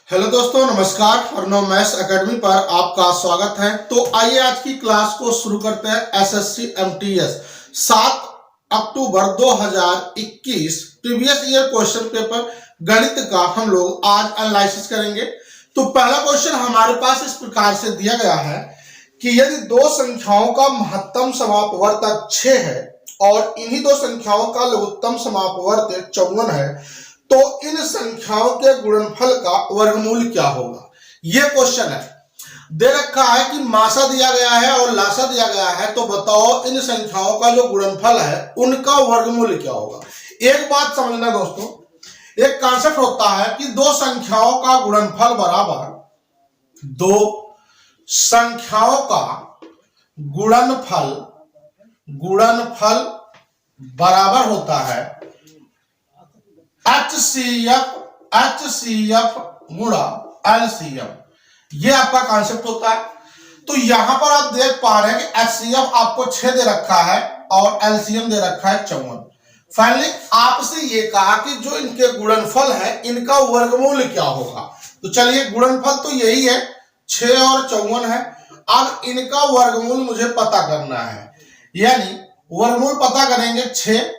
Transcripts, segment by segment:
Hello दोस्तों, नमस्कार। Arnav maths academy पर आपका स्वागत है। तो आइए आज की क्लास को शुरू करते हैं। एसएससी एमटीएस 7 अक्टूबर 2021 प्रीवियस ईयर क्वेश्चन पेपर गणित का हम लोग आज एनालिसिस करेंगे। तो पहला क्वेश्चन हमारे पास इस प्रकार से दिया गया है कि यदि दो संख्याओं का महत्तम समापवर्तक 6 है और इन्हीं दो संख्याओं का लघुत्तम समापवर्तक 54 है, तो इन संख्याओं के गुणनफल का वर्गमूल क्या होगा। यह क्वेश्चन है। दे रखा है कि मासा दिया गया है और लासा दिया गया है, तो बताओ इन संख्याओं का जो गुणनफल है उनका वर्गमूल क्या होगा। एक बात समझना दोस्तों, एक कॉन्सेप्ट होता है कि दो संख्याओं का गुणनफल बराबर दो संख्याओं का गुणनफल बराबर होता है HCF गुणा LCM। ये आपका कॉन्सेप्ट होता है। तो यहां पर आप देख पा रहे हैं कि HCF आपको 6 दे रखा है और LCM दे रखा है 54। फाइनली आपसे ये कहा कि जो इनके गुणनफल है इनका वर्गमूल क्या होगा। तो चलिए, गुणनफल तो यही है, 6 और 54 है। अब इनका वर्गमूल मुझे पता करना है, यानी वर्गमूल पता करेंगे 6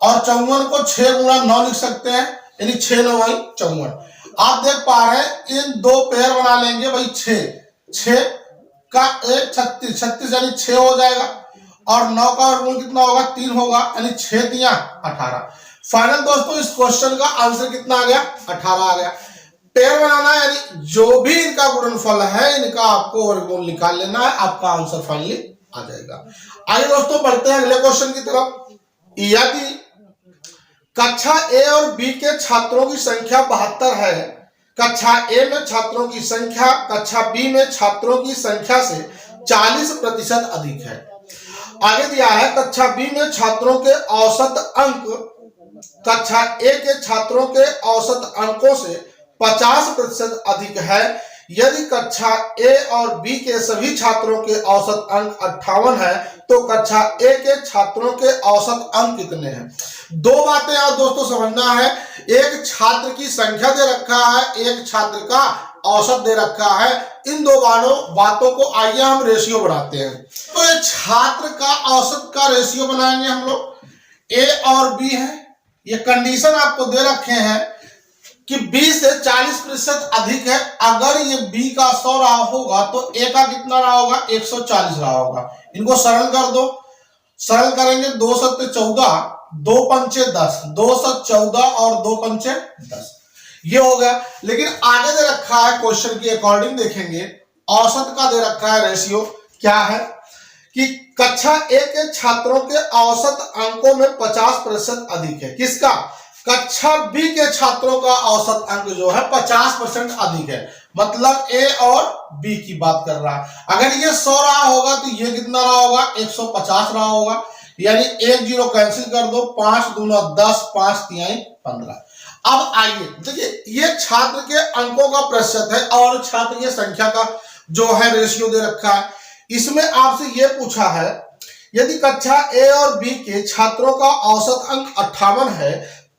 और 54 को 6 गुणा 9 लिख सकते हैं, यानी 6 9 54। आप देख पा रहे हैं इन दो पेयर बना लेंगे भाई। 6 का 1 36, 36 यानी 6 हो जाएगा और 9 का वर्गमूल कितना होगा, 3 होगा, यानी 6 3 18। फाइनल दोस्तों इस क्वेश्चन का आंसर कितना आ गया, 18 आ गया। पेयर बनाना है, यानी जो भी इनका गुणनफल है इनका आपको वर्गमूल निकाल लेना है, आपका आंसर फाइनली आ जाएगा। आइए दोस्तों बढ़ते हैं अगले क्वेश्चन की तरफ। यदि कक्षा ए और बी के छात्रों की संख्या 72 है, कक्षा ए में छात्रों की संख्या कक्षा बी में छात्रों की संख्या से 40% अधिक है। आगे दिया है कक्षा बी में छात्रों के औसत अंक कक्षा ए के छात्रों के औसत अंकों से 50% अधिक है। यदि कक्षा ए और बी के सभी छात्रों के औसत अंक 58 है, तो कक्षा ए के छात्रों के औसत अंक कितने हैं। दो बातें आप दोस्तों समझना है। एक छात्र की संख्या दे रखा है, एक छात्र का औसत दे रखा है। इन दो बातों को आइए हम रेशियो बनाते हैं। तो ये छात्र का औसत का रेशियो बनाएंगे हम लोग। ए और बी है, ये कंडीशन आपको दे रखे हैं कि B से 40% अधिक है। अगर ये B का 100 रहा होगा तो A का कितना रहा होगा, 140 रहा होगा। इनको सरल कर दो। सरल करेंगे 2 सत्ते 14, 2 पंचे 10, 2 सत्ते 14 और 2 पंचे 10, ये हो गया। लेकिन आगे दे रखा है क्वेश्चन के अकॉर्डिंग देखेंगे, औसत का दे रखा है रेशियो क्या है कि कक्षा ए के छात्रों के औसत अंकों में 50% अधिक है। किसका, कक्षा बी के छात्रों का औसत अंक जो है 50% अधिक है। मतलब ए और बी की बात कर रहा है। अगर ये 100 रहा होगा तो ये कितना रहा होगा, 150 रहा होगा, यानी 1 0 कैंसिल कर दो, 5 दूना 10, 5 3 15। अब आइए देखिए, ये छात्र के अंकों का प्रतिशत है और छात्र की संख्या का जो है रेशियो दे रखा है। इसमें आपसे ये पूछा है यदि कक्षा ए और बी के छात्रों का औसत अंक 58 है,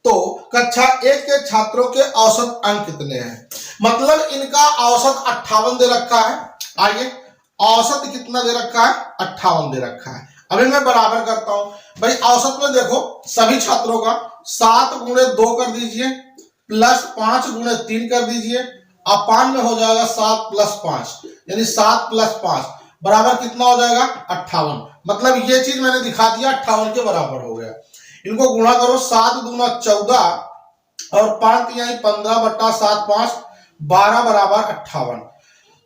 तो कक्षा ए के छात्रों के औसत अंक कितने हैं। मतलब इनका औसत 58 दे रखा है। आइए, औसत कितना दे रखा है, 58 दे रखा है। अभी मैं बराबर करता हूं भाई। औसत में देखो सभी छात्रों का 7 गुणे 2 कर दीजिए, प्लस 5 गुणे 3 कर दीजिए। अपान में हो जाएगा 7 + 5, यानी 7 + 5 बराबर कितना हो जाएगा, 58। मतलब ये चीज मैंने दिखा दिया, 58 के बराबर हो गया। इनको गुणा करो, 7 दूना 14 और 5 3 15 बट्टा 7 5 12 बराबर 58।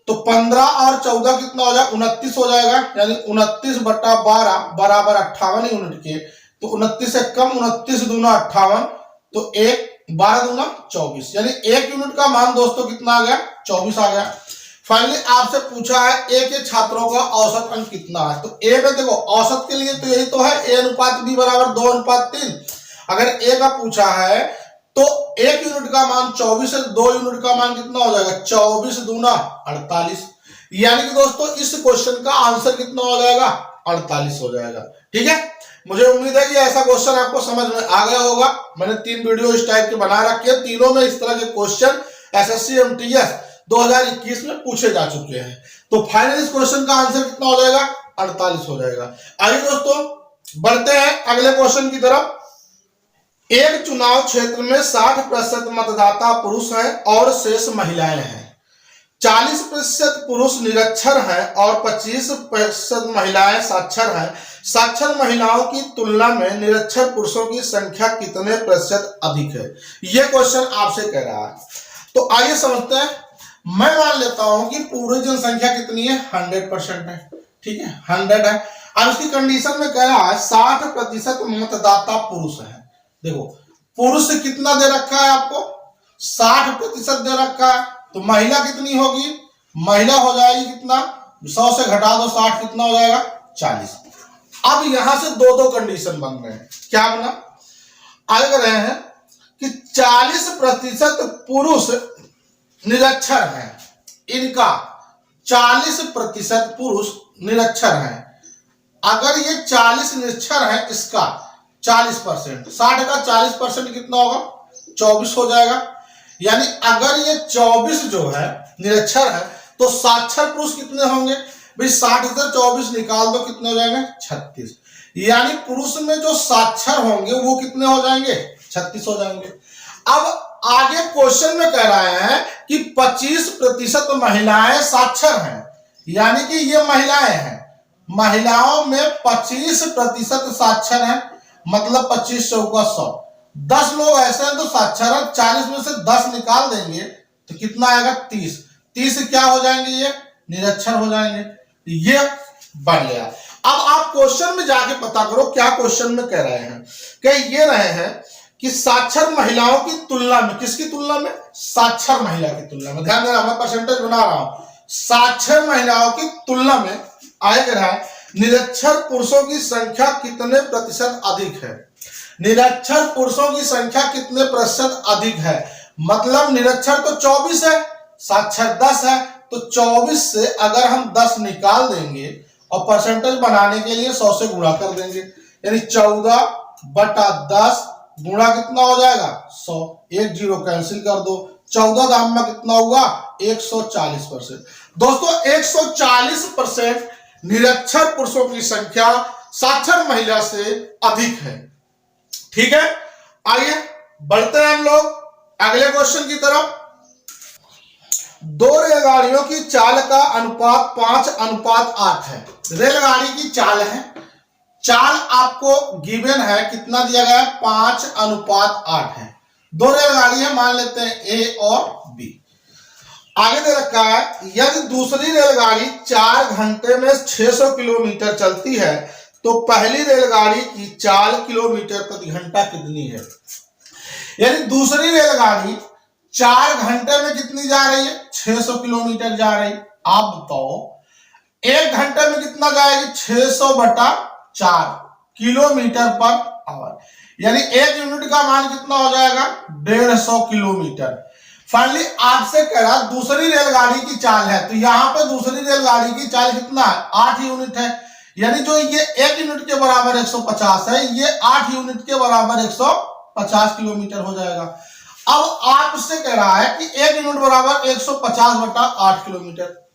तो 15 और 14 कितना हो जाएगा, 29 हो जाएगा, यानी 29 बट्टा 12 बराबर 58 यूनिट के। तो 29 से कम, 29 दूना 58, तो 1 12 दूना 24, यानी 1 यूनिट का मान दोस्तों कितना आ गया, 24 आ गया। फाइनली आपसे पूछा है ए के छात्रों का औसत अंक कितना है। तो ए में देखो औसत के लिए तो यही तो है, A अनुपात B बराबर 2:3। अगर ए का पूछा है तो 1 यूनिट का मान 24 है, 2 यूनिट का मान कितना हो जाएगा, 24 दूना 48। यानी कि दोस्तों इस क्वेश्चन का आंसर कितना हो जाएगा, 48 हो जाएगा। ठीक है, मुझे उम्मीद है कि ऐसा क्वेश्चन आपको समझ में आ गया होगा। मैंने 3 वीडियो इस टाइप के बना रखे हैं, तीनों में इस तरह के क्वेश्चन एसएससी एमटीएस 2021 में पूछे जा चुके हैं। तो फाइनल इस क्वेश्चन का आंसर कितना हो जाएगा, 48 हो जाएगा। आइए दोस्तों बढ़ते हैं अगले क्वेश्चन की तरफ। एक चुनाव क्षेत्र में 60% मतदाता पुरुष हैं और शेष महिलाएं हैं। 40% पुरुष निरक्षर हैं और 25% महिलाएं साक्षर हैं। साक्षर महिलाओं की तुलना में निरक्षर पुरुषों की संख्या कितने प्रतिशत अधिक है? यह क्वेश्चन आपसे कह रहा है। तो आइए समझते हैं। मैं मान लेता हूं कि पूरी जनसंख्या कितनी है, 100% है, ठीक है, 100 है। अब उसकी कंडीशन में कह रहा है 60% मतदाता पुरुष है। देखो पुरुष कितना दे रखा है आपको, 60% दे रखा है, तो महिला कितनी होगी, महिला हो जाएगी कितना, 100 से घटा दो 60 कितना हो जाएगा, 40। अब यहां से दो कंडीशन बन रहे हैं। क्या बना, आगे रहे हैं कि 40% पुरुष निरक्षर हैं, इनका 40% पुरुष निरक्षर हैं। अगर ये 40 निरक्षर है, इसका 40%, 60 का 40% कितना होगा, 24 हो जाएगा। यानी अगर ये 24 जो है निरक्षर है तो साक्षर पुरुष कितने होंगे भाई, 60 से 24 निकाल दो कितने हो जाएंगे, 36। यानी पुरुष में जो साक्षर होंगे वो कितने हो जाएंगे, 36 हो जाएंगे। अब आगे क्वेश्चन में कह रहे हैं कि 25% महिलाएं साक्षर हैं, यानी कि ये महिलाएं हैं, महिलाओं में 25% साक्षर हैं, मतलब 25 चौका 100। 10 लोग ऐसे हैं तो साक्षर है, 40 में से 10 निकाल देंगे तो कितना आएगा, 30। 30 क्या हो जाएंगे, ये निरक्षर हो जाएंगे। ये बन गया। अब आप क्वेश्चन में जाके पता करो क्या क्वेश्चन में कह रहे हैं। कि ये रहे हैं कि साक्षर महिलाओं की तुलना में, किसकी तुलना में, साक्षर महिला की तुलना में, ध्यान देना मैं परसेंटेज बना रहा हूं, साक्षर महिलाओं की तुलना में आएगा निरक्षर पुरुषों की संख्या कितने प्रतिशत अधिक है। निरक्षर पुरुषों की संख्या कितने प्रतिशत अधिक है, मतलब निरक्षर तो 24 है, साक्षर 10 है, तो 24 से अगर हम 10 निकाल देंगे और परसेंटेज बनाने के लिए 100 से गुणा कर देंगे, यानी 14/10 गुणा कितना हो जाएगा, 100। एक जीरो कैंसिल कर दो, 14 दाम में कितना होगा, 140%। दोस्तों 140% निरक्षर पुरुषों की संख्या साक्षर महिला से अधिक है। ठीक है, आइए बढ़ते हैं हम लोग अगले क्वेश्चन की तरफ। 2 रेलगाड़ियों की चाल का अनुपात 5:8 है। रेलगाड़ी की चाल है, चाल आपको गिवन है, कितना दिया गया है, 5:8 है। 2 रेलगाड़ी है, मान लेते हैं ए और बी। आगे दे रखा है यदि दूसरी रेलगाड़ी 4 घंटे में 600 किलोमीटर चलती है तो पहली रेलगाड़ी की चाल किलोमीटर प्रति घंटा कितनी है। यानी दूसरी रेलगाड़ी 4 घंटे में कितनी जा रही है, 600 किलोमीटर जा रही। आप बताओ 1 घंटे में कितना जाएगी, 600/4 किलोमीटर पर आवर, यानी 1 यूनिट का मान कितना हो जाएगा, 150 किलोमीटर। फाइनली आपसे कह रहा दूसरी रेलगाड़ी की चाल है, तो यहां पे दूसरी रेलगाड़ी की चाल कितना है, 8 यूनिट है। यानी जो ये 1 यूनिट के बराबर 150 है, ये 8 यूनिट के बराबर 150 किलोमीटर हो जाएगा। अब आपसे कह रहा है कि 1 यूनिट बराबर 150/8 किलोमीटर।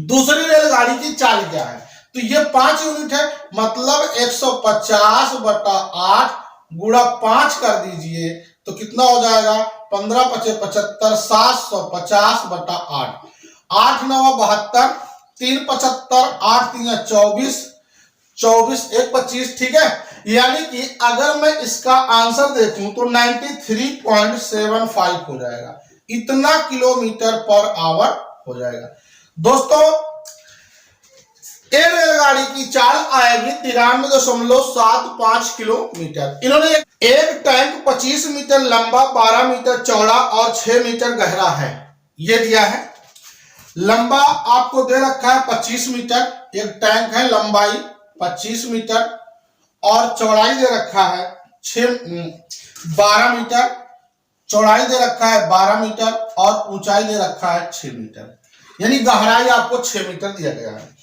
दूसरी रेलगाड़ी की चाल क्या है, तो ये 5 यूनिट है, मतलब 150/8 गुणा 5 कर दीजिए तो कितना हो जाएगा, 15×5 = 75, 750/8, 8×9 = 72, 3×75, 8×3 = 24, 24 1 25। ठीक है, यानी कि अगर मैं इसका आंसर देखूं तो 93.75 हो जाएगा, इतना किलोमीटर पर आवर हो जाएगा। दोस्तों एक रेलगाड़ी की चाल आएगी 93.75 किलोमीटर। इन्होंने एक टैंक 25 मीटर लंबा, 12 मीटर चौड़ा और 6 मीटर गहरा है, ये दिया है। लंबा आपको दे रखा है 25 मीटर, एक टैंक है, लंबाई 25 मीटर और चौड़ाई दे रखा है 12 मीटर, चौड़ाई दे रखा है 12 मीटर और ऊंचाई दे रखा है 6 मीटर, यानी गहराई आपको 6 मीटर दिया गया है।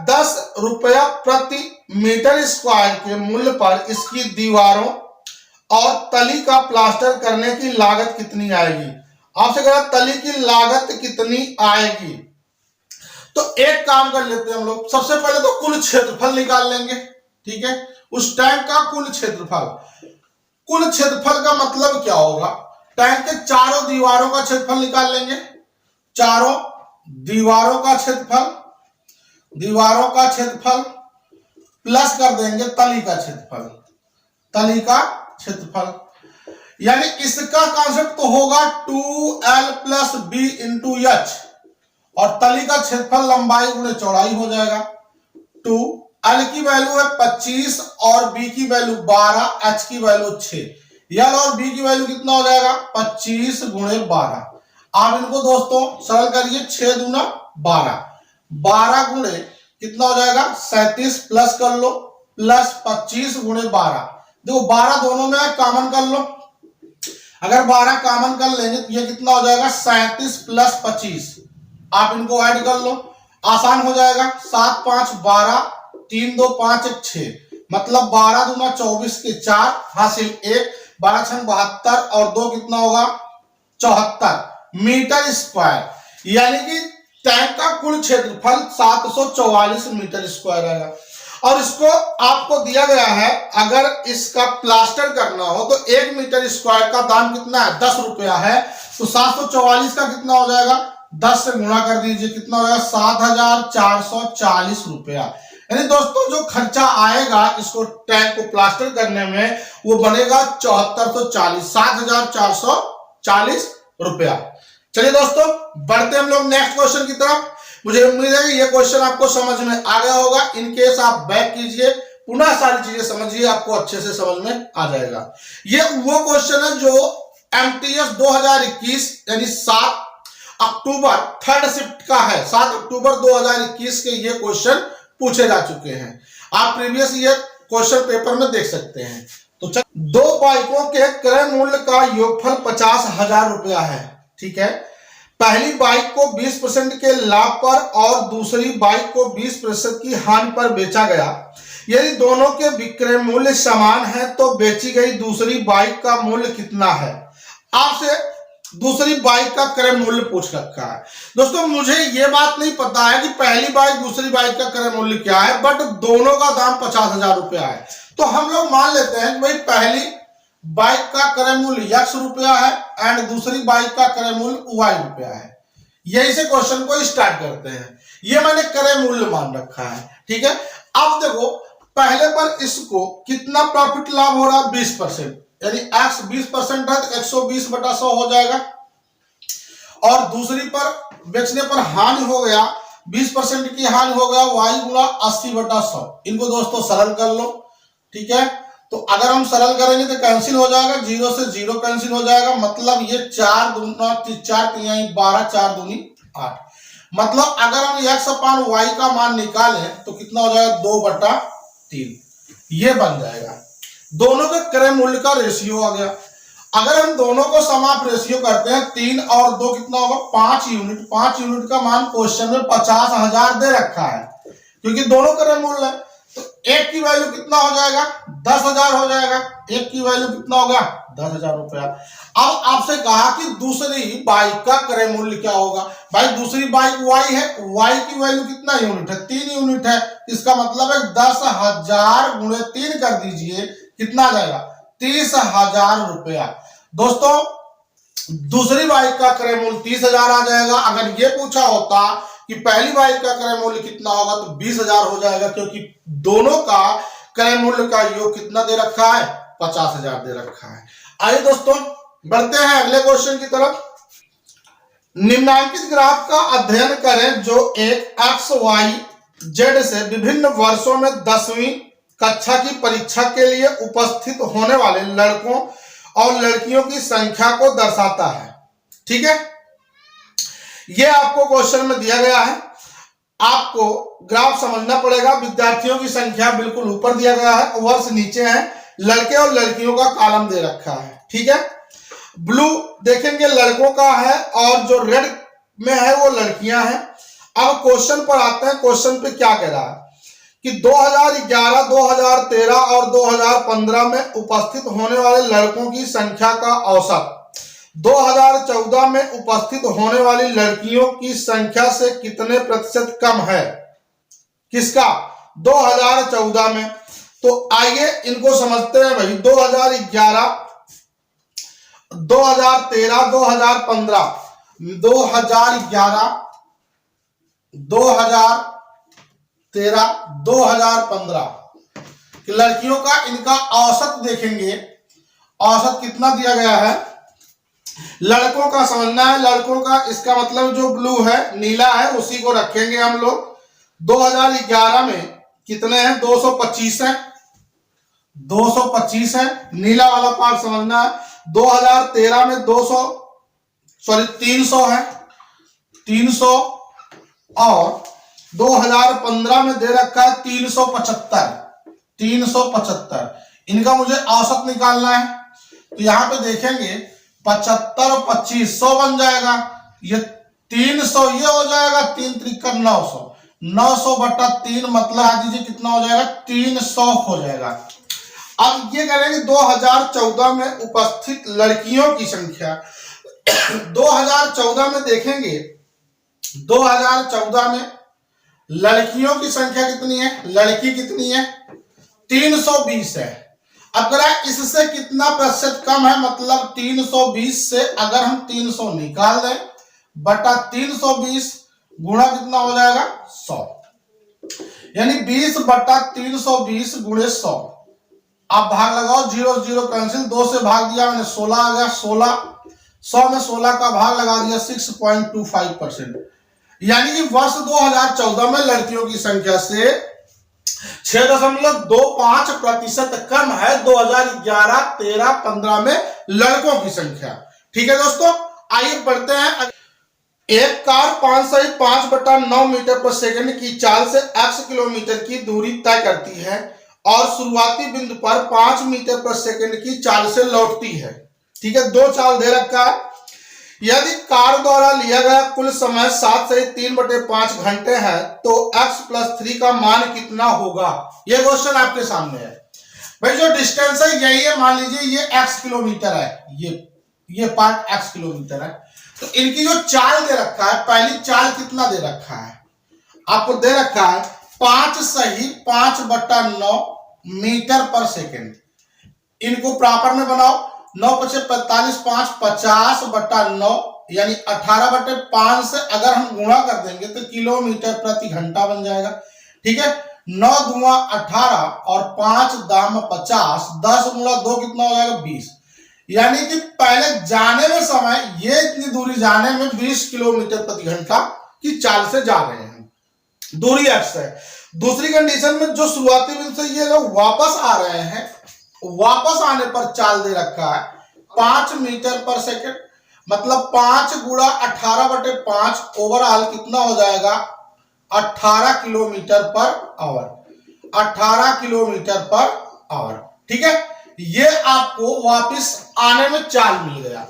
10 रुपया प्रति मीटर स्क्वायर के मूल्य पर इसकी दीवारों और तली का प्लास्टर करने की लागत कितनी आएगी। आपसे कह रहा तली की लागत कितनी आएगी। तो एक काम कर लेते हैं हम लोग, सबसे पहले तो कुल क्षेत्रफल निकाल लेंगे, ठीक है, उस टैंक का कुल क्षेत्रफल। कुल क्षेत्रफल का मतलब क्या होगा, टैंक के चारों दीवारों का क्षेत्रफल निकाल लेंगे, चारों दीवारों का क्षेत्रफल, दीवारों का क्षेत्रफल प्लस कर देंगे तली का क्षेत्रफल, तली का क्षेत्रफल, यानी इसका कॉन्सेप्ट तो होगा 2l plus B into H, और तली का क्षेत्रफल लंबाई गुणे चौड़ाई हो जाएगा। 2l की वैल्यू है 25 और b की वैल्यू 12, h की वैल्यू 6, l और b की वैल्यू कितना हो जाएगा 25 गुणे 12। आप इनको दोस्तों सरल करिए, 6 दूना 12, 12 गुणे कितना हो जाएगा 37, प्लस कर लो, प्लस 25 गुणे 12, देखो 12 दोनों में कॉमन कर लो, अगर 12 कॉमन कर लेंगे तो ये कितना हो जाएगा 37 प्लस 25, आप इनको ऐड कर लो, आसान हो जाएगा, 7 5 12, 3 2 5 1 6, मतलब 12 दूना 24 के 4, हासिल 1, 12 6 72 और 2 कितना होगा 74 मीटर स्क्वायर, यानी कि टैंक का कुल क्षेत्रफल 744 मीटर स्क्वायर आएगा। और इसको आपको दिया गया है, अगर इसका प्लास्टर करना हो तो 1 मीटर स्क्वायर का दाम कितना है 10 रुपया है, तो 744 का कितना हो जाएगा 10 से गुणा कर दीजिए, कितना हो जाएगा 7440 रुपया। यानी दोस्तों जो खर्चा आएगा इसको टैंक को प्लास्टर करने में वो बनेगा 7440, 7440 रुपया। चलिए दोस्तों बढ़ते हम लोग नेक्स्ट क्वेश्चन की तरफ। मुझे उम्मीद है कि ये क्वेश्चन आपको समझ में आ गया होगा, इनकेस आप बैक कीजिए, पुनः सारी चीजें समझिए, आपको अच्छे से समझ में आ जाएगा। ये वो क्वेश्चन है जो एमटीएस 2021 यानी 7 अक्टूबर थर्ड शिफ्ट का है, 7 अक्टूबर 2021 के ये क्वेश्चन पूछे जा चुके हैं, आप प्रीवियस ईयर क्वेश्चन पेपर में देख सकते हैं। तो दो बाइकों के क्रय मूल्य का योगफल 50,000 रुपया है, ठीक है, पहली बाइक को 20% के लाभ पर और दूसरी बाइक को 20% की हानि पर बेचा गया। यदि दोनों के विक्रय मूल्य समान है तो बेची गई दूसरी बाइक का मूल्य कितना है। आपसे दूसरी बाइक का क्रय मूल्य पूछ रखा है। दोस्तों मुझे यह बात नहीं पता है कि पहली बाइक दूसरी बाइक का क्रय मूल्य क्या है, बट दोनों का दाम 50,000 रुपया है, तो हम लोग मान लेते हैं कि भाई पहली बाइक का क्रय मूल्य x रुपया है एंड दूसरी बाइक का क्रय मूल्य y रुपया है। यही से क्वेश्चन को स्टार्ट करते हैं, ये मैंने क्रय मूल्य मान रखा है, ठीक है। अब देखो पहले पर इसको कितना प्रॉफिट लाभ हो रहा है 20%, यानी x 20% है तो 120/100 हो जाएगा, और दूसरी पर बेचने पर हानि हो गया 20% की हानि हो गया y गुणा 80/100। इनको दोस्तों सरल कर लो, ठीक है, तो अगर हम सरल करेंगे तो कैंसिल हो जाएगा, 0 से 0 कैंसिल हो जाएगा, मतलब ये 4 दूना 4 तिहाई 12, 4 दूनी 8, मतलब अगर हम x अपान y का मान निकालें तो कितना हो जाएगा 2/3, ये बन जाएगा। दोनों के क्रय मूल्य का रेशियो आ गया। अगर हम दोनों को समाप रेशियो करते हैं 3 और 2 कितना होगा 5 यूनिट, 5 यूनिट का मान क्वेश्चन में 50,000 दे रखा है, क्योंकि दोनों क्रय मूल्य है, तो एक की वैल्यू कितना हो जाएगा 10,000 हो जाएगा, एक की वैल्यू कितना होगा 10,000 रुपया। अब आपसे कहा कि दूसरी बाइक का क्रय मूल्य क्या होगा, भाई दूसरी बाइक y है, y की वैल्यू कितना यूनिट है 3 यूनिट है, इसका मतलब है 10,000 गुणे 3 कर दीजिए, कितना आ जाएगा 30,000 रुपया। दोस्तों दूसरी बाइक का क्रय मूल्य 30,000 आ जाएगा। अगर ये पूछा होता कि पहली बाइक का क्रय मूल्य कितना होगा तो 20,000 हो जाएगा, क्योंकि दोनों का क्रय मूल्य का योग कितना दे रखा है 50,000 दे रखा है। आइए दोस्तों बढ़ते हैं अगले क्वेश्चन की तरफ। निम्नलिखित ग्राफ का अध्ययन करें जो एक XYZ से विभिन्न वर्षों में 10वीं कक्षा की परीक्षा के लिए उपस्थित होने वाले लड़कों और लड़कियों की संख्या को दर्शाता है, ठीक है। यह आपको क्वेश्चन में दिया गया है, आपको ग्राफ समझना पड़ेगा। विद्यार्थियों की संख्या बिल्कुल ऊपर दिया गया है, वर्ष नीचे है, लड़के और लड़कियों का कॉलम दे रखा है, ठीक है। ब्लू देखेंगे लड़कों का है और जो रेड में है वो लड़कियां हैं। अब क्वेश्चन पर आते हैं, क्वेश्चन पे क्या कह रहा है कि 2011, 2013 और 2015 में उपस्थित होने वाले लड़कों की संख्या का औसत। 2014 में उपस्थित होने वाली लड़कियों की संख्या से कितने प्रतिशत कम है? किसका? 2014 में। तो आइए इनको समझते हैं भाई। 2011, 2013, 2015, 2011, 2013, 2015 कि लड़कियों का इनका औसत देखेंगे। औसत कितना दिया गया है? लड़कों का समझना है। लड़कों का इसका मतलब जो ब्लू है, नीला है, उसी को रखेंगे हम लोग। 2011 में कितने हैं? 225 है। 225 है, नीला वाला पार्ट समझना है। 2013 में 300 है, 300। और 2015 में दे रखा है 375, 375। इनका मुझे औसत निकालना है। तो यहां पे देखेंगे 75 और 25, 100 बन जाएगा। ये 300 ये हो जाएगा, 3 त्रिका 900, 900 बटा 3 मतलब आ दीजिए कितना हो जाएगा? 300 हो जाएगा। अब ये करेंगे 2014 में उपस्थित लड़कियों की संख्या। 2014 में देखेंगे, 2014 में लड़कियों की संख्या कितनी है? लड़की कितनी है? 320 है। अब इससे कितना प्रतिशत कम है? मतलब 320 से अगर हम 300 निकाल दें बटा 320 गुणा कितना हो जाएगा? 100, यानी 20 बटा 320 गुणे 100। आप भाग लगाओ, 0 0 कैंसिल, 2 से भाग दिया मैंने, 16 आ गया। 16, 100 में 16 का भाग लगा दिया, 6.25%। यानी कि वर्ष 2014 में लड़कियों की संख्या से 6.25% कम है 2011, 13, 15 में लड़कों की संख्या। ठीक है दोस्तों, आइए बढ़ते हैं। एक कार 5.5/9 मीटर पर सेकंड की चाल से x किलोमीटर की दूरी तय करती है और शुरुआती बिंदु पर 5 मीटर पर सेकंड की चाल से लौटती है। ठीक है, दो चाल दे रखा है। यदि कार द्वारा लिया गया कुल समय 7 से 3/5 घंटे है तो x + 3 का मान कितना होगा? यह क्वेश्चन आपके सामने है भाई। जो डिस्टेंस है यही है, मान लीजिए ये x किलोमीटर है, ये पार्ट x किलोमीटर है। तो इनकी जो चाल दे रखा है, पहली चाल कितना दे रखा है? आपको दे रखा है 5 सही 5/9 मीटर पर सेकेंड। इनको प्रॉपर में बनाओ, 9 × 5 = 45, 5 50/9 यानी 18/5 से अगर हम गुणा कर देंगे तो किलोमीटर प्रति घंटा बन जाएगा। ठीक है, 9 दूना 18 और 5 दाम 50, 10 × 2 कितना हो जाएगा? 20। यानी कि पहले जाने में समय, ये इतनी दूरी जाने में 20 किलोमीटर प्रति घंटा की चाल से जा रहे हैं, दूरी x है। दूसरी कंडीशन में जो शुरुआती बिंदु से ये लोग वापस आ रहे हैं, वापस आने पर चाल दे रखा है 5 मीटर पर सेकेंड, मतलब 5 × 18/5 ओवरऑल कितना हो जाएगा? 18 kilometre per hour, 18 kilometre per hour. ठीक है, ये आपको वापस आने में चाल मिल गया।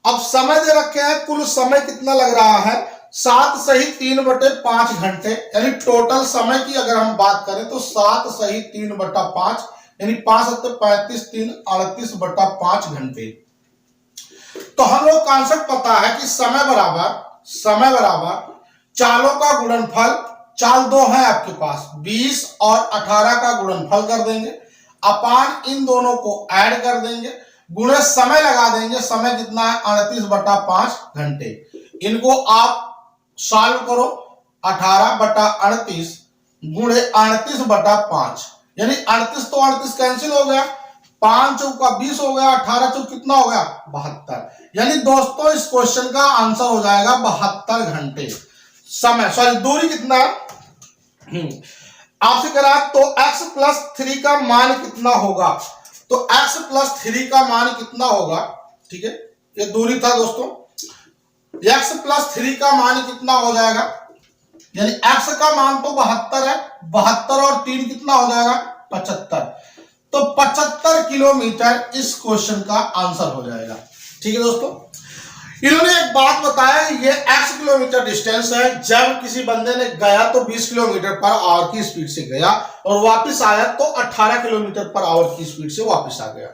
अब समय दे रखे हैं, कुल समय कितना लग रहा है? 7 सही 3/5 घंटे, यानी टोटल समय की अगर हम बात करें तो 7 सही 3/5 यानी 5 × 7 = 35, 3 38/5 घंटे। तो हम लोग कॉन्सेप्ट पता है कि समय बराबर चालों का गुणनफल। चाल 2 है आपके पास, 20 और 18 का गुणनफल कर देंगे, अपान इन दोनों को ऐड कर देंगे, गुणे समय लगा देंगे। समय कितना है? 38/5 घंटे। इनको आप सॉल्व करो, 18/38 गुणे 38/5 यानी 38 तो 38 कैंसिल हो गया, 5 चौका 20 हो गया, 18 चौक कितना हो गया? 72। यानी दोस्तों इस क्वेश्चन का आंसर हो जाएगा 72 घंटे। समय सॉरी दूरी कितना आपसे करा तो x + 3 का मान कितना होगा? तो x + 3 का मान कितना होगा? ठीक है, ये दूरी था दोस्तों। x + 3 का मान कितना हो जाएगा? यानी x का मान तो 72 है, 72 और 3 कितना हो जाएगा? 75। तो 75 किलोमीटर इस क्वेश्चन का आंसर हो जाएगा। ठीक है दोस्तों, इन्होंने एक बात बताया, ये x किलोमीटर डिस्टेंस है। जब किसी बंदे ने गया तो 20 किलोमीटर पर आवर की स्पीड से गया और वापस आया तो 18 किलोमीटर पर आवर की स्पीड से वापस आ गया।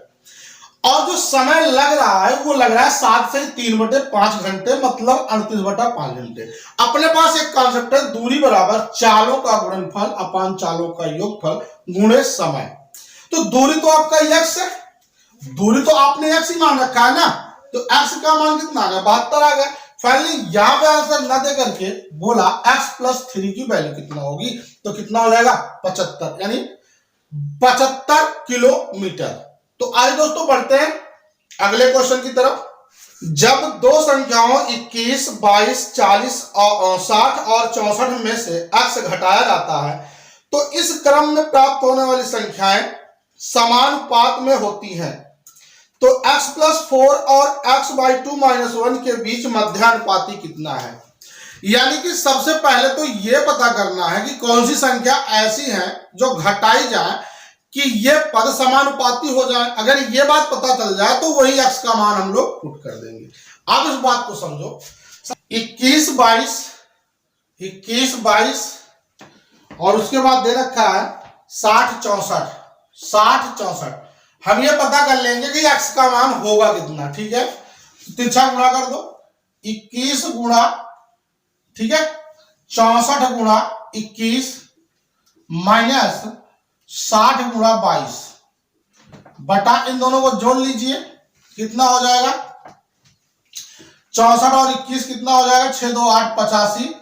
और जो समय लग रहा है वो लग रहा है 7 से 3/5 घंटे, मतलब 38/5 घंटे। अपने पास एक कॉन्सेप्ट है, दूरी बराबर चालों का गुणनफल अपान चालों का योगफल गुणे समय। तो दूरी तो आपका x है, दूरी तो आपने x ही मान रखा है ना, तो x का मान कितना आ गया, 72 आ गया। फाइनली यहां पे आंसर न दे करके बोला x+3 की वैल्यू कितना होगी, तो कितना हो जाएगा 75, यानी 75 किलोमीटर। तो आइए दोस्तों बढ़ते हैं अगले क्वेश्चन की तरफ। जब दो संख्याओं 21, 22, 40, 60 और 64 में से x घटाया जाता है तो इस क्रम में प्राप्त होने वाली संख्याएं समानुपात में होती हैं। तो x+4 और x/2-1 के बीच मध्यानुपाती कितना है। यानी कि सबसे पहले तो यह पता करना है कि कौन सी संख्या ऐसी है जो घटाई जाए कि ये पद समानुपाती हो जाए। अगर ये बात पता चल जाए तो वही x का मान हम लोग पुट कर देंगे। अब इस बात को समझो, 21, 22 और उसके बाद दे रखा है 60, 64। हम ये पता कर लेंगे कि x का मान होगा कितना, ठीक है। तिरछा गुणा कर दो, 21 गुणा, ठीक है, 64 गुणा 21 माइनस 60 गुणा 22 बटा इन दोनों को जोड़ लीजिए, कितना हो जाएगा 64 और 21 कितना हो जाएगा 6 2 8 85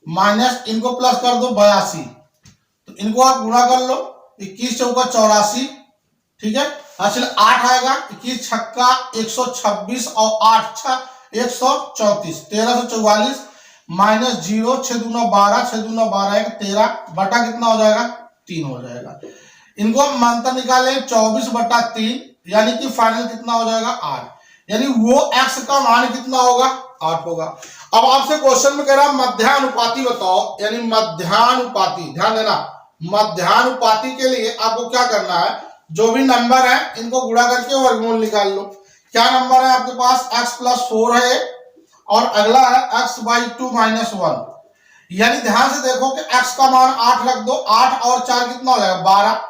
माइनस इनको प्लस कर दो 82, तो इनको आप गुणा कर लो, 21 चौका 84, ठीक है। चलिए 8 आएगा, 21 छक्का 126 और 8 छः 134, 1344 माइनस 0, 6 दूना 12, 6 दूना 12 13 बटा कितना हो जाएगा 3 हो जाएगा। इनको हम अंतर निकालें 24/3, यानी कि फाइनल कितना हो जाएगा 8, यानी वो x का मान कितना होगा 8 होगा। अब आपसे क्वेश्चन में कह रहा है मध्यानुपाती बताओ, यानी मध्यानुपाती, ध्यान देना, मध्यानुपाती के लिए आपको क्या करना है, जो भी नंबर है इनको गुणा करके वर्गमूल निकाल लो। क्या नंबर है आपके पास, x+4 है और अगला है x/2-1, यानी ध्यान से देखो कि x का मान 8 रख दो, 8 और 4 कितना हो जाएगा 12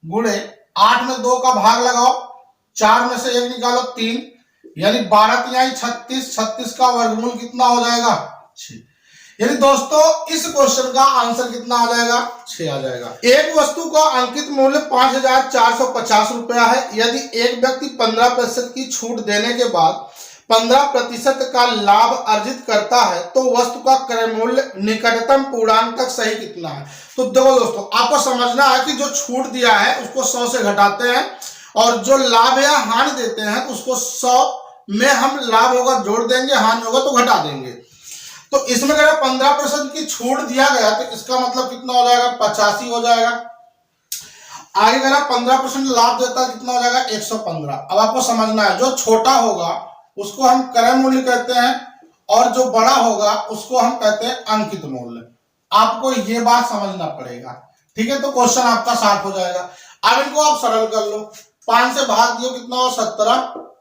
गुणे 8 में 2 का भाग लगाओ, 4 में से 1 निकालो 3, यानी 12 तिहाई 36, 36 का वर्गमूल कितना हो जाएगा 6। यानी दोस्तों इस क्वेश्चन का आंसर कितना आ जाएगा 6 आ जाएगा। एक वस्तु का अंकित मूल्य 5450 रुपया है। यदि एक व्यक्ति 15% की छूट देने के बाद 15% का लाभ अर्जित करता है तो वस्तु का क्रय मूल्य निकटतम पूर्णांक तक सही कितना है। तो देखो दोस्तों आपको समझना है कि जो छूट दिया है उसको 100 से घटाते हैं और जो लाभ या हानि देते हैं तो उसको 100 में हम लाभ होगा जोड़ देंगे, हानि होगा तो घटा देंगे। तो इसमें अगर 15% की छूट दिया गया तो इसका मतलब कितना हो जाएगा 85 हो जाएगा। आगे अगर 15% लाभ देता है कितना हो जाएगा 115। अब आपको समझना है जो छोटा होगा उसको हम क्रय मूल्य कहते हैं और जो बड़ा होगा उसको हम कहते हैं अंकित मूल्य। आपको ये बात समझना पड़ेगा, ठीक है। तो क्वेश्चन आपका 60 हो जाएगा। अब इनको आप सरल कर लो, 5 से भाग दियो कितना हो 17,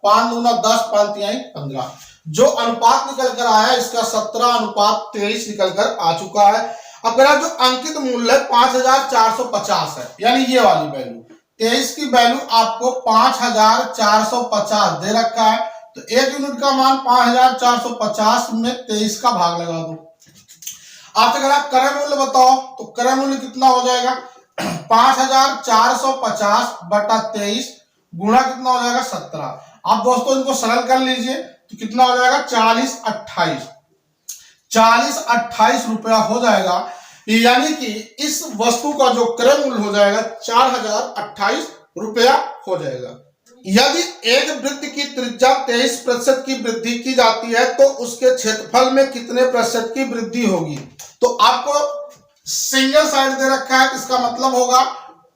5 दूना 10, 5 तिहाई 15। जो अनुपात निकल कर आया इसका 17:23 निकल कर आ चुका है। अब मेरा जो अंकित मूल्य 5450 है, यानी ये वाली वैल्यू 23 की वैल्यू आपको 5450 दे रखा है। तो एक यूनिट का मान 5450 में 23 का भाग लगा दो। आपसे कह रहा क्रय मूल्य बताओ, तो क्रय मूल्य कितना हो जाएगा 5450 बटा 23 गुणा कितना हो जाएगा 17। आप दोस्तों इनको सरल कर लीजिए तो कितना हो जाएगा 4028 रुपया हो जाएगा। यानी कि इस वस्तु का जो क्रय मूल्य हो जाएगा 4028 रुपया हो जाएगा। यदि एक वृत्त की त्रिज्या 23% की वृद्धि की जाती है तो उसके क्षेत्रफल में कितने प्रतिशत की वृद्धि होगी। तो आपको सिंगल साइड दे रखा है, इसका मतलब होगा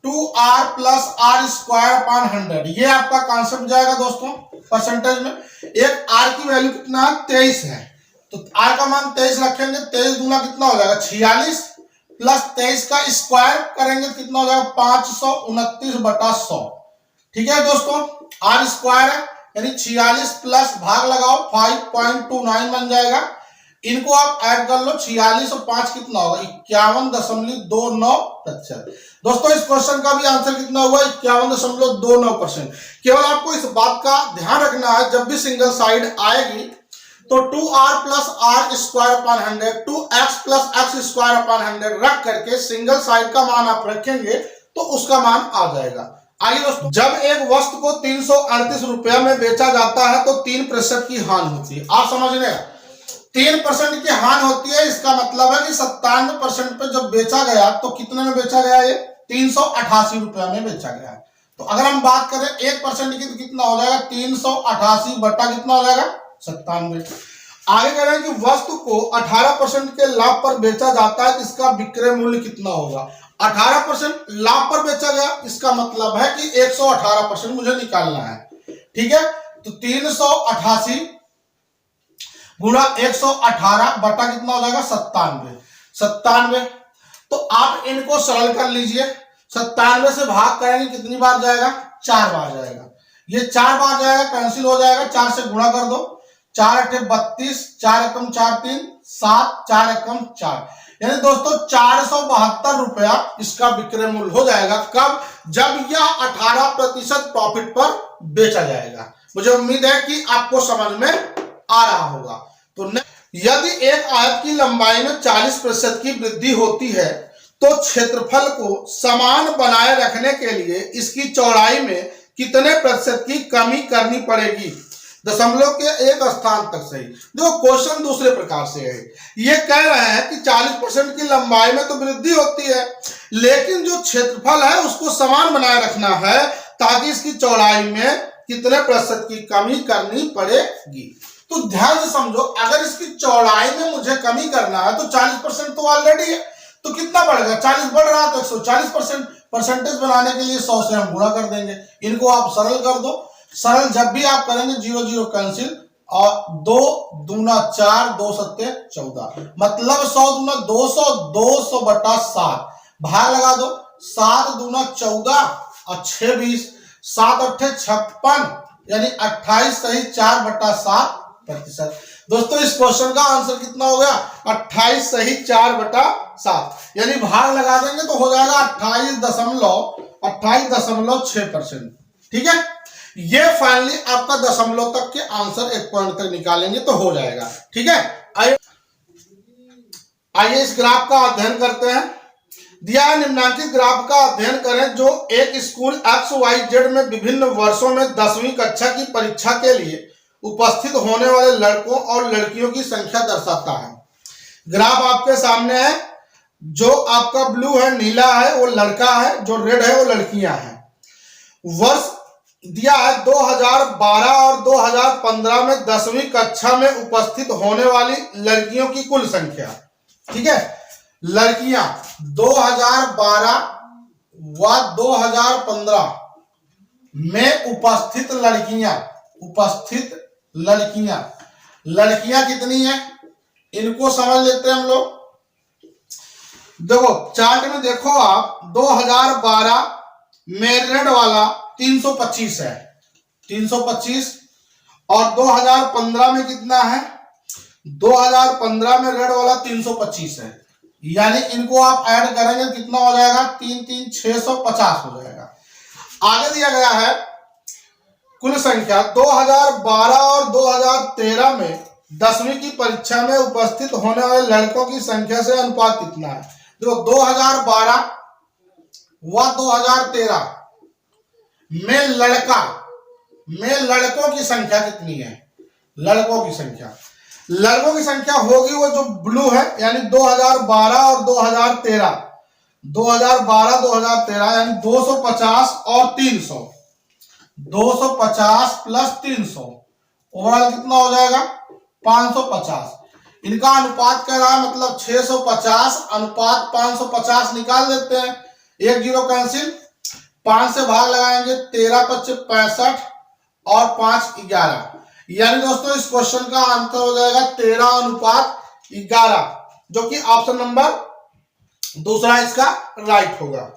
2r + r²/100। ये आपका कॉन्सेप्ट जाएगा दोस्तों परसेंटेज में। एक r की वैल्यू कितना है 23 है, तो r का मान 23 रखेंगे, 23 दूना कितना हो जाएगा 46 प्लस 23 का स्क्वायर करेंगे तो कितना हो जाएगा 529/100। ठीक है दोस्तों, r² है यानी 46 प्लस भाग लगाओ 5.29 बन जाएगा। इनको आप ऐड कर लो, 46 और 5 कितना होगा 51.29%। दोस्तों इस क्वेश्चन का भी आंसर कितना हुआ 51.29%। केवल आपको इस बात का ध्यान रखना है, जब भी सिंगल साइड आएगी तो 2r plus r square upon 100, 2x plus x square upon 100 रख करके सिंगल साइड का मान आप रखेंगे तो उसका मान आ जाएगा। आइए दोस्तों, जब एक वस्तु को 338 रुपया में बेचा जाता है तो 3% की हानि होती है। आप समझ रहे हैं, 3% की हानि होती है, इसका मतलब है कि 97% पे जब बेचा गया तो कितने में बेचा गया, ये 388 रुपया में बेचा गया है। तो अगर हम बात करें 1% की तो कितना हो जाएगा 388 बटा कितना हो जाएगा 97। आगे कह रहे हैं कि वस्तु को 18% के लाभ पर बेचा जाता है, इसका विक्रय मूल्य कितना होगा। 18% लाभ पर बेचा गया, इसका मतलब है कि 118% मुझे निकालना है। ठीक है, तो 388 गुणा 118 बटा कितना हो जाएगा 97। तो आप इनको सरल कर लीजिए, 97 से भाग करेंगे कितनी बार जाएगा 4 बार जाएगा, ये 4 बार जाएगा, कैंसिल हो जाएगा, 4 से गुणा कर दो, 4 अठे 32, 4 एकम 4 3 7, 4 एकम 4, यानी दोस्तों 472 रुपया इसका विक्रय मूल्य हो जाएगा। कब, जब यह 18% प्रॉफिट पर बेचा जाएगा। मुझे उम्मीद है कि आपको समझ में आ रहा होगा। तो यदि एक आयत की लंबाई में 40% की वृद्धि होती है तो क्षेत्रफल को समान बनाए रखने के लिए इसकी चौड़ाई में कितने प्रतिशत की कमी करनी पड़ेगी। दशमलव के एक स्थान तक सही। देखो क्वेश्चन दूसरे प्रकार से है, ये कह रहे हैं कि 40% की लंबाई में तो वृद्धि होती है, लेकिन जो क्षेत्रफल है उसको समान बनाए रखना है, ताकि इसकी चौड़ाई में कितने प्रतिशत की कमी करनी पड़ेगी। तो ध्यान से समझो, अगर इसकी चौड़ाई में मुझे कमी करना है तो 40% तो ऑलरेडी है, तो कितना बढ़ेगा, 40 बढ़ रहा है तो 140%। परसेंटेज बनाने के लिए 100 से हम गुणा कर देंगे। इनको आप सरल कर दो, सरल जब भी आप करेंगे 0 0 कैंसिल, और 2 दूना 4, 2 सत्ते 14, मतलब 100 दूना 200, 200 बटा 7, भाग लगा दो, 7 दूना 14 और 6 20, 7 अट्ठे 56, यानी 28 सही 4 बटा 7%। दोस्तों इस क्वेश्चन का आंसर कितना हो गया 28 सही 4 बटा 7, यानी भाग लगा देंगे तो हो जाएगा 28.6%। ठीक है, ये फाइनली आपका दशमलव तक के आंसर एक पॉइंट तक निकालेंगे तो हो जाएगा। ठीक है, आइए इस ग्राफ का अध्ययन करते हैं। दिया है निम्नांकित ग्राफ का अध्ययन करें जो एक स्कूल XYZ में विभिन्न वर्षों में 10वीं कक्षा की परीक्षा के लिए उपस्थित होने वाले लड़कों और लड़कियों की संख्या दर्शाता है। ग्राफ आपके सामने है, जो आपका ब्लू है नीला है वो लड़का है, जो रेड है वो लड़कियां हैं। वर्ष दिया है 2012 और 2015 में 10वीं कक्षा में उपस्थित होने वाली लड़कियों की कुल संख्या। ठीक है, लड़कियां 2012 व 2015 में उपस्थित लड़कियां कितनी है, इनको समझ लेते हैं हम लोग। देखो चार्ट में देखो आप, 2012 में रेड वाला 325 है, 325, और 2015 में कितना है, 2015 में रेड वाला 325 है, यानी इनको आप ऐड करेंगे कितना हो जाएगा 3 3 650 हो जाएगा। आगे दिया गया है कुल संख्या 2012 और 2013 में 10वीं की परीक्षा में उपस्थित होने वाले लड़कों की संख्या से अनुपात कितना है। देखो 2012 व 2013 में लड़कों की संख्या कितनी है, लड़कों की संख्या होगी वो जो ब्लू है, यानी 2012 और 2013, 2012-2013 यानी 250 और 300, 250 प्लस 300 ओवरऑल कितना हो जाएगा 550। इनका अनुपात कह रहा है, मतलब 650 अनुपात 550 निकाल देते हैं, 1 0 कैंसिल, 5 से भाग लगाएंगे, 13 25 65 और 5 11, यानी दोस्तों इस क्वेश्चन का आंसर हो जाएगा 13:11, जो कि ऑप्शन नंबर दूसरा इसका राइट होगा।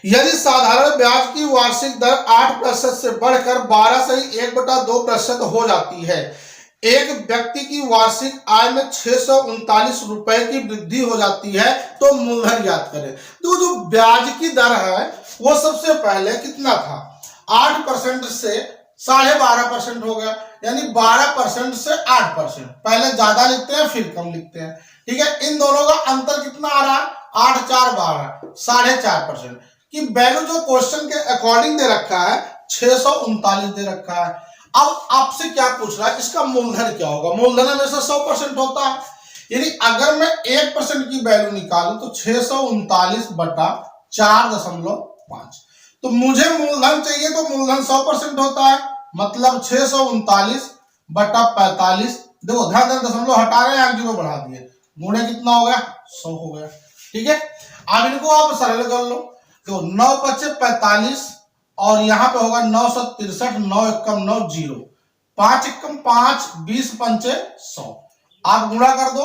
यदि साधारण ब्याज की वार्षिक दर 8% से बढ़कर 12 सही 1/2% हो जाती है, एक व्यक्ति की वार्षिक आय में 639 रुपए की वृद्धि हो जाती है तो मूलधन ज्ञात करें। तो जो ब्याज की दर है वो सबसे पहले कितना था, 8% से 12.5% हो गया, यानी 12% से 8%। पहले ज्यादा लिखते हैं फिर कम लिखते हैं, ठीक है। इन दोनों का अंतर कितना आ रहा है, 8 4 12, 4.5% की वैल्यू जो क्वेश्चन के अकॉर्डिंग दे रखा है 639 दे रखा है। अब आपसे क्या पूछ रहा है, इसका मूलधन क्या होगा। मूलधन हमेशा 100% होता है, यानी अगर मैं 1% की वैल्यू निकालूं तो 639 बटा 4.5, तो मुझे मूलधन चाहिए तो मूलधन 100% होता है, मतलब 639 बटा 45। देखो ध्यान देना, दशमलव हटा रहे हैं, जीरो बढ़ा दिए, गुणे कितना हो गया, 100 हो गया, ठीक है। अब इनको आप सरल कर लो, तो 9 × 45 और यहाँ पे होगा 963, 9 एकम 9 0, 5 एकम 5, 20 पंचे 100, आप गुणा कर दो,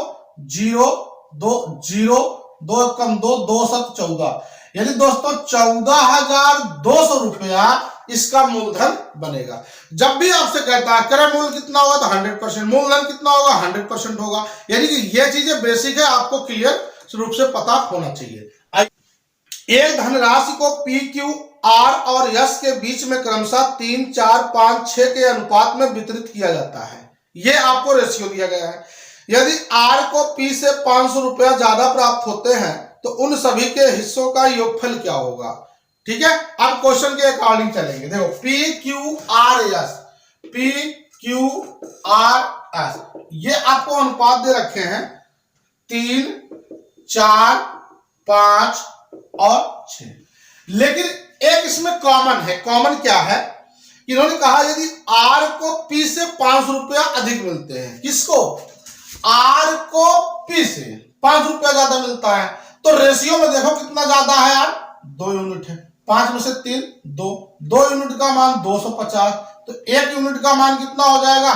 0 2 0 2 एकम 2, 2 7 14, यानी दोस्तों 14,200 रुपया इसका मूलधन बनेगा। जब भी आपसे कहता है क्रय मूल्य कितना होगा तो 100%, मूलधन कितना होगा 100% होगा, यानी कि ये चीजें बेसिक है, आपको क्लियर रूप से पता होना चाहिए। एक धनराशि को पी क्यू आर और यस के बीच में क्रमशः 3 4 5 6 के अनुपात में वितरित किया जाता है। यह आपको रेशियो दिया गया है। यदि आर को पी से 500 रुपया ज्यादा प्राप्त होते हैं तो उन सभी के हिस्सों का योगफल क्या होगा, ठीक है। अब क्वेश्चन के अकॉर्डिंग चलेंगे। देखो P Q R S, P Q R S, ये आपको अनुपात दे रखे हैं 3 4 5 और 6, लेकिन एक इसमें कॉमन है। कॉमन क्या है, इन्होंने कहा यदि आर को पी से 500 रुपया अधिक मिलते हैं, किसको, आर को पी से 5 रुपया ज्यादा मिलता है, तो रेशियो में देखो कितना ज्यादा है यार, 2 यूनिट है, 5 में से 3 2, 2 यूनिट का मान 250, तो 1 यूनिट का मान कितना हो जाएगा,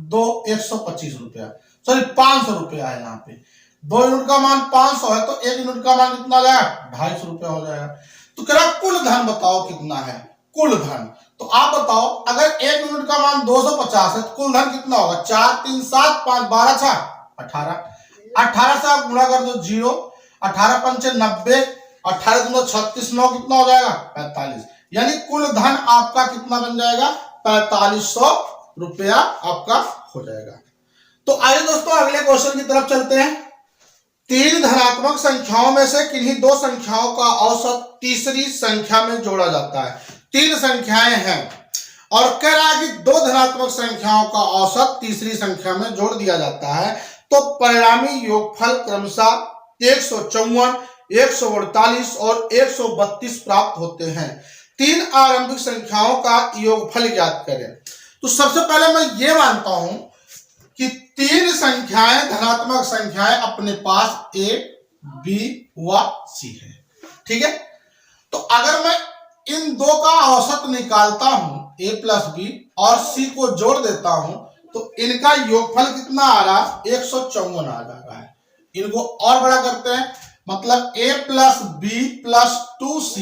125 रुपया, सॉरी 500 रुपया है यहाँ पे, 2 यूनिट का मान 500 है तो 1 यूनिट का मान कितना हो जाएगा, 250 रुपया हो जाएगा। तो कह रहा कुल धन बताओ कितना है, कुल धन। तो आप बताओ अगर 1 यूनिट का मान 250 है तो कुल धन कितना होगा, 4 3 7 5 12 6 18, 18 से आप गुणा कर दो 0, 18 पंचे 90, 18 दूना 36, 9 कितना हो जाएगा 45, यानी कुल धन आपका कितना बन जाएगा, 4500 रुपया आपका हो जाएगा। तो आइए दोस्तों अगले क्वेश्चन की तरफ चलते हैं। तीन धनात्मक संख्याओं में से किन्हीं दो संख्याओं का औसत तीसरी संख्या में जोड़ा जाता है। तीन संख्याएं हैं और कह रहा है कि दो धनात्मक संख्याओं का औसत तीसरी संख्या में जोड़ दिया जाता है तो परिणामी योगफल क्रमशः 154, 148 और 132 प्राप्त होते हैं। तीन आरंभिक संख्याओं का योगफल ज्ञात करें। तो सबसे पहले मैं ये मानता हूं कि तीन संख्याएं धनात्मक संख्याएं अपने पास ए बी व सी है, ठीक है। तो अगर मैं इन दो का औसत निकालता हूं ए प्लस बी और सी को जोड़ देता हूं तो इनका योगफल कितना आ रहा है, 154 आ जा रहा है। इनको और बड़ा करते हैं, मतलब a plus B plus 2c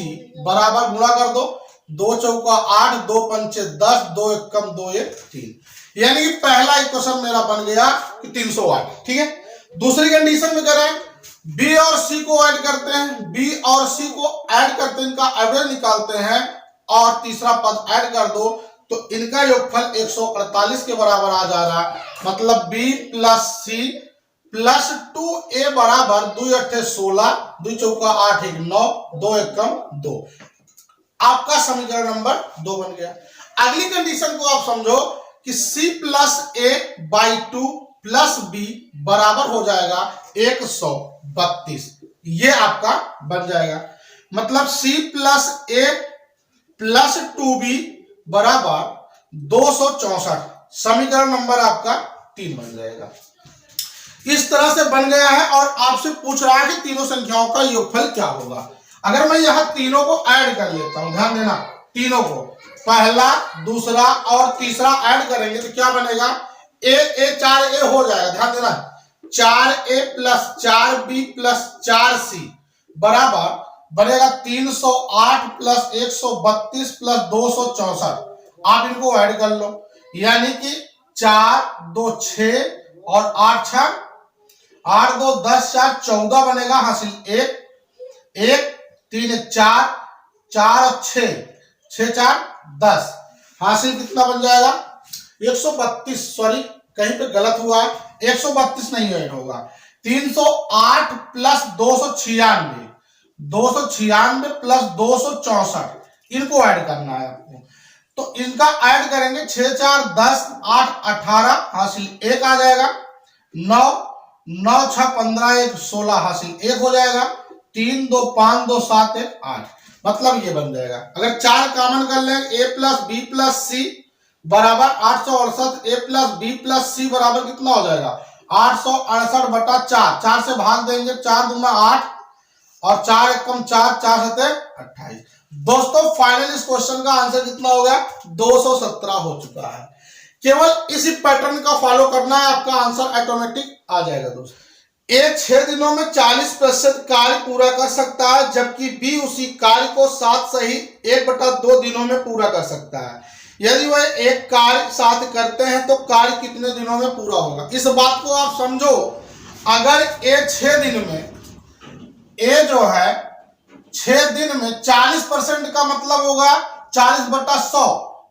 बराबर गुणा कर दो, 2 चौका 8, 2 पंचे 10, 2 एकम 2 1 3, यानी कि पहला इक्वेशन मेरा बन गया कि 308, ठीक है। दूसरी कंडीशन में करें b और c को ऐड करते हैं, b और c को ऐड करते हैं, इनका एवरेज निकालते हैं और तीसरा पद ऐड कर दो तो इनका योगफल 148 के बराबर आ जा रहा है। मतलब b plus c plus 2a बराबर 2 8 16, 2 चौका 8 1 9, 2 एकम 2, आपका समीकरण नंबर 2 बन गया। अगली कंडीशन को आप समझो कि c plus a by 2 plus b बराबर हो जाएगा 132, ये आपका बन जाएगा। मतलब c plus a plus 2b बराबर 264, समीकरण नंबर आपका 3 बन जाएगा। इस तरह से बन गया है और आपसे पूछ रहा है कि तीनों संख्याओं का योगफल क्या होगा। अगर मैं यहां तीनों को ऐड कर लेता हूं, ध्यान देना, तीनों को पहला दूसरा और तीसरा ऐड करेंगे तो क्या बनेगा, ए 4a हो जाएगा, ध्यान देना, 4a plus 4b plus 4c बराबर बनेगा 308 प्लस 132 प्लस 264। आप इनको ऐड कर लो, यानी कि 4 2 6 और 8 6 8 2 10 4 14 बनेगा, हासिल 1 1 3 4 4 और 6 6 4 10, हासिल कितना बन जाएगा 132। सॉरी कहीं पे गलत हुआ है, 132 नहीं ऐड होगा, 308 प्लस 296, 296 प्लस 264, इनको ऐड करना है आपको। तो इनका ऐड करेंगे 6 4 10 8 18, हासिल 1 आ जाएगा, 9 9 6 15 1 16, हासिल 1 हो जाएगा, 3 2 5 2 7 1 8, मतलब ये बन जाएगा। अगर 4 कॉमन कर लें, a प्लस बी प्लस सी बराबर 868, a प्लस बी प्लस सी बराबर कितना हो जाएगा 868 बटा 4, 4 से भाग देंगे, 4 दूना 8 और 4 एकम 4 4 सते 28। दोस्तों फाइनल इस क्वेश्चन का आंसर कितना हो गया 217 हो चुका है। केवल इसी पैटर्न का फॉलो करना है, आपका आंसर ऑटोमेटिक आ जाएगा। दोस्तों ए 6 दिनों में 40% कार्य पूरा कर सकता है, जबकि बी उसी कार्य को 7 सहित 1/2 दिनों में पूरा कर सकता है। यदि वह एक कार्य 7 करते हैं तो कार्य कितने दिनों में पूरा होगा। इस बात को आप समझो, अगर ए 6 दिन में ए जो है 6 दिन में 40% का मतलब होगा 40/100,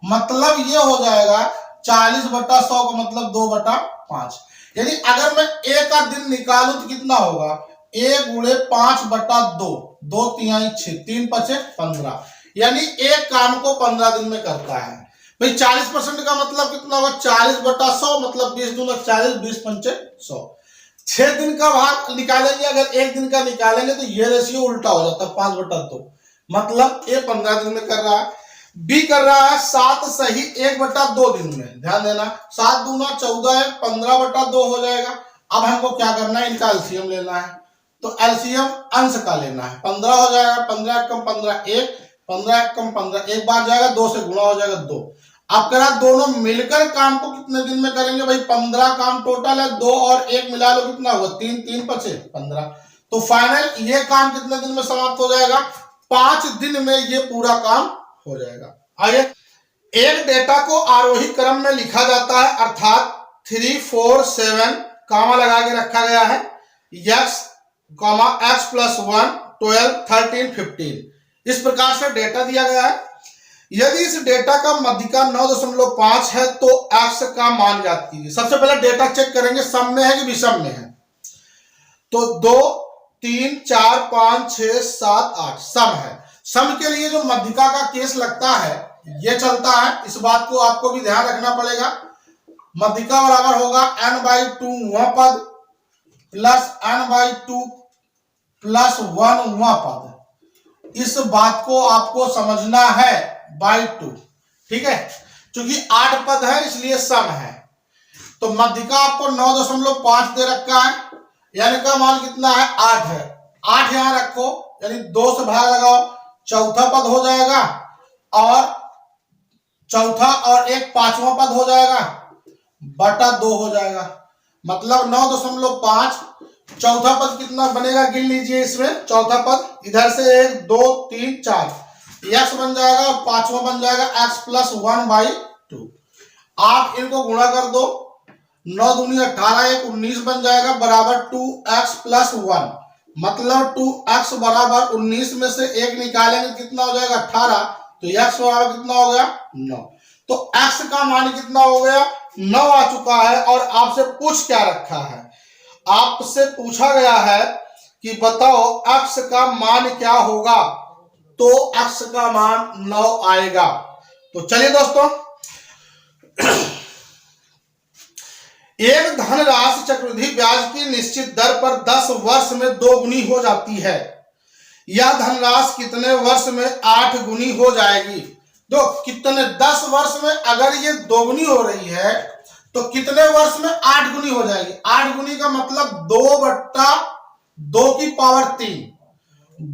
मतलब ये हो जाएगा 40/100 का मतलब 2/5। यानी अगर मैं ए का दिन निकालूं तो कितना होगा a गुणे 5/2, 2 3 6 3 5 15, यानी एक काम को 15 दिन में करता है। भाई 40% का मतलब कितना होगा 40/100, मतलब 20 दूना 40, 20 पंचे 100। 6 दिन का भाग निकालेंगे, अगर एक दिन का निकालेंगे तो ये रेशियो उल्टा हो जाता है 5/2, मतलब ए 15 दिन में कर रहा है। बी कर रहा है 7 सही 1/2 दिन में। ध्यान देना, 7 दूना 14 है, 15/2 हो जाएगा। अब हमको क्या करना है, इनका एलसीएम लेना है, तो एलसीएम अंश का लेना है। 15 हो जाएगा, 15 कम 15 1, 15 कम 15 एक बार जाएगा, 2 से गुणा हो जाएगा 2। अब करा दोनों मिलकर काम को कितने दिन में करेंगे, भाई 15 काम टोटल है, 2 और 1 मिला लो कितना हुआ 3 3 5 15। तो फाइनल ये काम कितने दिन में समाप्त हो जाएगा, 5 दिन में ये पूरा काम हो जाएगा। आगे, एक डेटा को आरोही क्रम में लिखा जाता है, अर्थात 3 4 7 कामा लगा के रखा गया है, x, x प्लस 1 12 13 15, इस प्रकार से डेटा दिया गया है। यदि इस डेटा का मध्यिका 9.5 है तो x का मान ज्ञात कीजिए। सबसे पहले डेटा चेक करेंगे सम में है कि विषम में है। तो 2 3 4 5 6 7 8 सम है। सम के लिए जो मध्यिका का केस लगता है ये चलता है, इस बात को आपको भी ध्यान रखना पड़ेगा। मध्यिका बराबर होगा n/2 वह पद प्लस n/2 प्लस 1 वह पद। इस बात को आपको समझना है /2, ठीक है, क्योंकि 8 पद है इसलिए सम है। तो मध्यिका आपको 9.5 दे रखा है, यानी का मान कितना है 8 है। 8 यहां रखो, यानी 2 से भाग लगाओ, चौथा पद हो जाएगा, और चौथा और एक पांचवा पद हो जाएगा, बटा 2 हो जाएगा। मतलब 9.5, चौथा पद कितना बनेगा गिन लीजिए। इसमें चौथा पद इधर से 1 2 3 4 x बन जाएगा, और पांचवा बन जाएगा x प्लस 1/2। आप इनको गुणा कर दो, 9 दूनी 18 1 19 बन जाएगा, बराबर 2x प्लस 1, मतलब 2x बराबर 19 में से 1 निकालेंगे कितना हो जाएगा 18, तो x बराबर कितना हो गया 9। तो x का मान कितना हो गया 9 आ चुका है। और आपसे पूछ क्या रखा है, आपसे पूछा गया है कि बताओ x का मान क्या होगा, तो x का मान 9 आएगा। तो चलिए दोस्तों, एक धनराशि चक्रवृद्धि ब्याज की निश्चित दर पर 10 वर्ष में 2 गुनी हो जाती है। यह धनराशि कितने वर्ष में 8 गुनी हो जाएगी। तो कितने 10 वर्ष में अगर ये 2 गुनी हो रही है तो कितने वर्ष में 8 गुनी हो जाएगी। 8 गुनी का मतलब 2/2 की पावर 3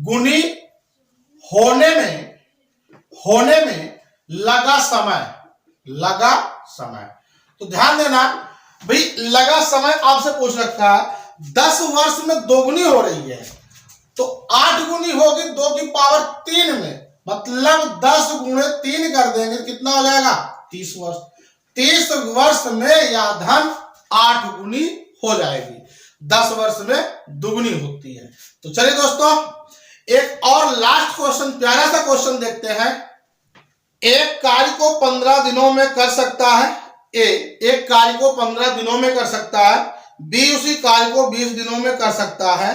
गुनी होने में लगा समय। तो ध्यान देना भाई, लगा समय आपसे पूछ रखा है, 10 वर्ष में 2 गुनी हो रही है तो 8 गुनी होगी 2 की पावर 3 में, मतलब 10 गुणे 3 कर देंगे कितना हो जाएगा 30 वर्ष। 30 वर्ष में यह धन 8 गुनी हो जाएगी, 10 वर्ष में दुगुनी होती है। तो चलिए दोस्तों एक और लास्ट क्वेश्चन, प्यारा सा क्वेश्चन देखते हैं। एक कार्य को 15 दिनों में कर सकता है ए, एक कार्य को 15 दिनों में कर सकता है, बी उसी कार्य को 20 दिनों में कर सकता है।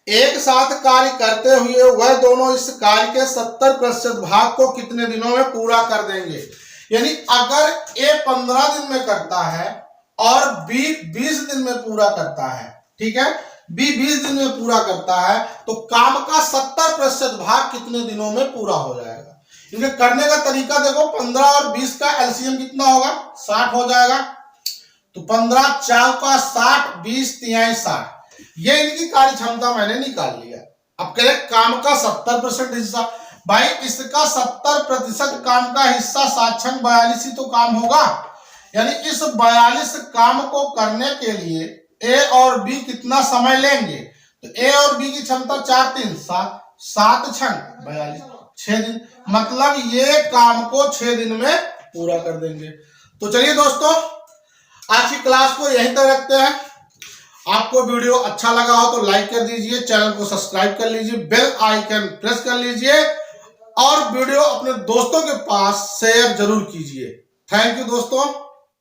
एक साथ कार्य करते हुए वह दोनों इस कार्य के 70% भाग को कितने दिनों में पूरा कर देंगे। यानी अगर ए 15 दिन में करता है और बी 20 दिन में पूरा करता है, ठीक है, बी 20 दिन में पूरा करता है, तो काम का 70% भाग कितने दिनों में पूरा हो जाएगा। इनके करने का तरीका देखो, 15 और 20 का एलसीएम कितना होगा, 60 हो जाएगा। तो 15 4 का 60, 20 तिहाई 60, ये इनकी कार्य क्षमता मैंने निकाल लिया। अब कह रहे काम का 70% हिस्सा, भाई इसका 70% काम का हिस्सा 7×42 ही तो काम होगा। यानी इस 42 काम को करने के लिए ए और बी कितना समय लेंगे, तो ए और बी की क्षमता 4 3 7, 7×42 6 दिन, मतलब ये काम को 6 दिन में पूरा कर देंगे। तो चलिए दोस्तों आज की क्लास को यहीं तक रखते हैं। आपको वीडियो अच्छा लगा हो तो लाइक कर दीजिए, चैनल को सब्सक्राइब कर लीजिए, बेल आइकन प्रेस कर लीजिए और वीडियो अपने दोस्तों के पास शेयर जरूर कीजिए। थैंक यू दोस्तों।